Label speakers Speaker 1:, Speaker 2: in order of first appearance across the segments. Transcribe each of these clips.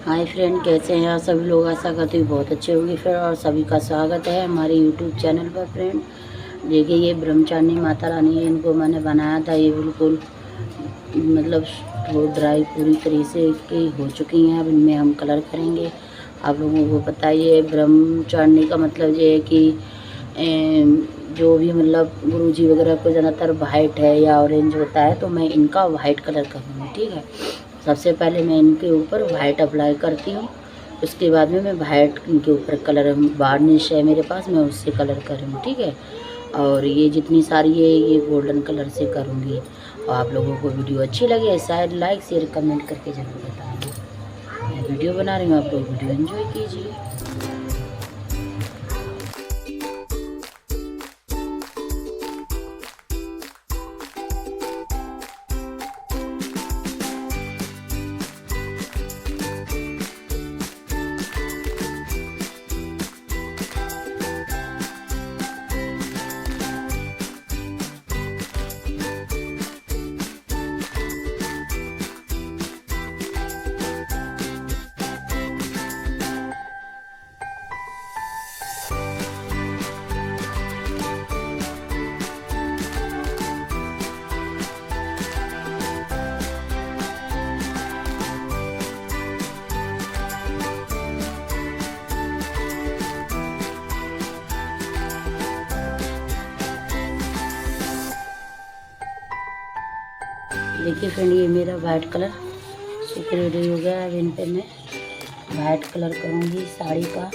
Speaker 1: Hi friend, कैसे हैं आप सभी लोग। आशा करती हूँ बहुत अच्छे होंगे फ्रेंड। और सभी का स्वागत है हमारे यूट्यूब चैनल पर फ्रेंड। देखिए ये ब्रह्मचारिणी माता रानी है, इनको मैंने बनाया था। ये बिल्कुल मतलब ड्राई पूरी तरह से की हो चुकी हैं। अब इनमें हम कलर करेंगे। आप लोगों को पता ही है ब्रह्मचारिणी का मतलब ये है कि जो भी मतलब गुरुजी वगैरह को ज़्यादातर वाइट है या ऑरेंज होता है, तो मैं इनका वाइट कलर करूँगी। ठीक है, सबसे पहले मैं इनके ऊपर वाइट अप्लाई करती हूँ। उसके बाद में मैं वाइट इनके ऊपर कलर वार्निश है मेरे पास, मैं उससे कलर करूँगी। ठीक है, और ये जितनी सारी है ये गोल्डन कलर से करूँगी। और आप लोगों को वीडियो अच्छी लगे शायद लाइक शेयर कमेंट करके ज़रूर बताइए। मैं वीडियो बना रही हूँ, आप लोग वीडियो एंजॉय कीजिए। देखिए फ्रेंड, ये मेरा वाइट कलर सूख रेडी हो गया। अब इन पे मैं वाइट कलर करूँगी साड़ी का।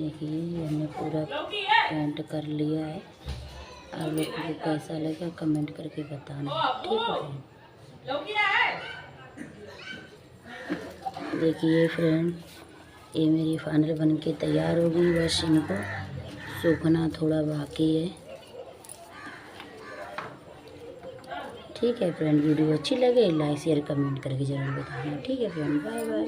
Speaker 1: देखिए ये हमने पूरा पेंट कर लिया है। आप लोगों को कैसा लगा कमेंट करके बताना, ठीक है फ्रेंड। देखिए फ्रेंड, ये मेरी फाइनल बन के तैयार हो गई, बस इनको सूखना थोड़ा बाकी है। ठीक है फ्रेंड, वीडियो अच्छी लगे लाइक शेयर कमेंट करके ज़रूर बताना, ठीक है फ्रेंड। Bye bye.